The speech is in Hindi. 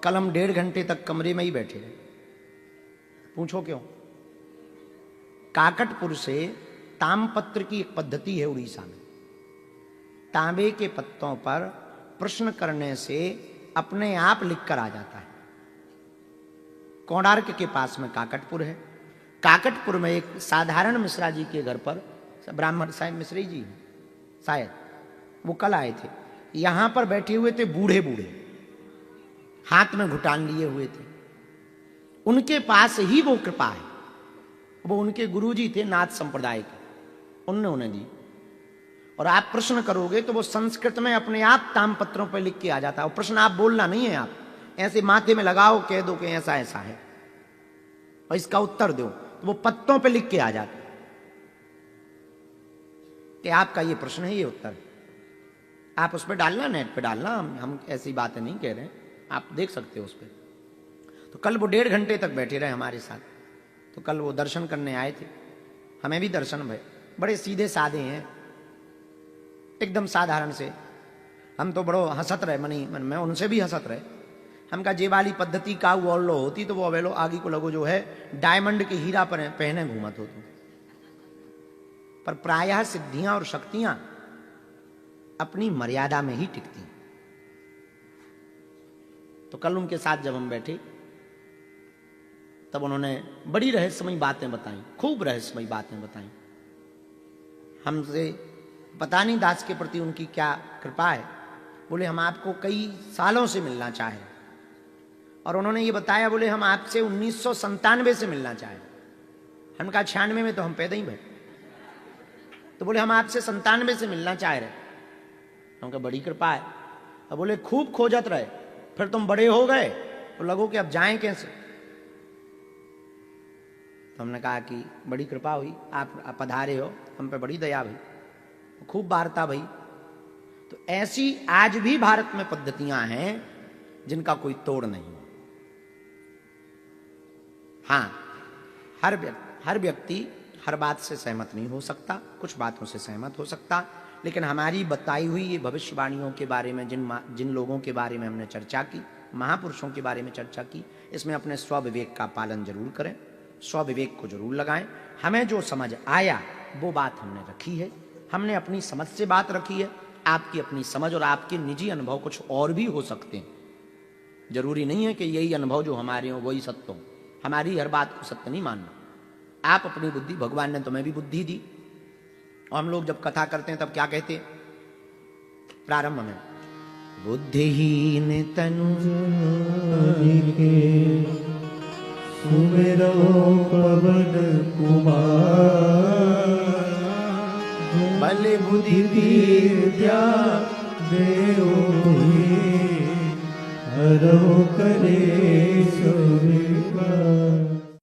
कल हम 1.5 घंटे तक कमरे में ही बैठे रहे। पूछो क्यों? काकटपुर से तामपत्र की एक पद्धति है उड़ीसा में। तांबे के पत्तों पर प्रश्न करने से अपने आप लिखकर आ जाता है। कोणार्क के पास में काकटपुर है। काकटपुर में एक साधारण मिश्रा जी के घर पर, ब्राह्मण शायद मिश्री जी शायद, वो कल आए थे। यहां पर बैठे हुए थे बूढ़े बूढ़े, हाथ में घुटान लिए हुए थे। उनके पास ही वो कृपा है। वो उनके गुरुजी थे नाथ संप्रदाय के, उनने उन्हें दी। और आप प्रश्न करोगे तो वो संस्कृत में अपने आप तामपत्रों पर लिख के आ जाता है। और प्रश्न आप बोलना नहीं है, आप ऐसे माथे में लगाओ, कह दो कि ऐसा ऐसा है और इसका उत्तर दो, तो वो पत्तों पे लिख के आ जाता है कि आपका ये प्रश्न है, ये उत्तर। आप उस पर डालना, नेट पे डालना, हम ऐसी बातें नहीं कह रहे, आप देख सकते हो उस पर। तो कल वो 1.5 घंटे तक बैठे रहे हमारे साथ। तो कल वो दर्शन करने आए थे, हमें भी दर्शन भय। बड़े सीधे साधे हैं, एकदम साधारण से। हम तो बड़ो हंसत रहे मनी मन में, उनसे भी हंसत रहे। हम का जे वाली पद्धति का वो लो होती तो वो वेलो आगे को लगो जो है डायमंड के हीरा पर पहने घूमत हो। पर प्रायः सिद्धियां और शक्तियां अपनी मर्यादा में ही टिकती। तो कल उनके साथ जब हम बैठे तब उन्होंने बड़ी रहस्यमयी बातें बताई, खूब रहस्यमयी बातें बताई। हमसे पता नहीं दास के प्रति उनकी क्या कृपा है। बोले हम आपको कई सालों से मिलना चाहे। और उन्होंने ये बताया, बोले हम आपसे 1997 से मिलना चाहे। हम कहा 96 में तो हम पैदा ही बैठे। तो बोले हम आपसे 97 से मिलना चाह रहे। हमका बड़ी कृपा है। अब बोले खूब खोजत रहे, फिर तुम बड़े हो गए तो लगो कि अब जाएं कैसे। तो हमने कहा कि बड़ी कृपा हुई, आप पधारे हो, हम पे बड़ी दया भई, खूब वार्ता भई। तो ऐसी आज भी भारत में पद्धतियां हैं जिनका कोई तोड़ नहीं। हाँ, हर व्यक्ति हर बात से सहमत नहीं हो सकता, कुछ बातों से सहमत हो सकता, लेकिन हमारी बताई हुई ये भविष्यवाणियों के बारे में, जिन लोगों के बारे में हमने चर्चा की, महापुरुषों के बारे में चर्चा की, इसमें अपने स्वविवेक का पालन जरूर करें, स्वविवेक को जरूर लगाएं। हमें जो समझ आया वो बात हमने रखी है, हमने अपनी समझ से बात रखी है। आपकी अपनी समझ और आपके निजी अनुभव कुछ और भी हो सकते हैं। जरूरी नहीं है कि यही अनुभव जो हमारे हो वही सत्य हो। हमारी हर बात को सत्य नहीं मानना। आप अपनी बुद्धि, भगवान ने तुम्हें भी बुद्धि दी। और हम लोग जब कथा करते हैं तब क्या कहते हैं प्रारंभ में? बुद्धिहीन तनु सुमिरो पवन कुमार, बल बुद्धि विद्या देओ हरो करे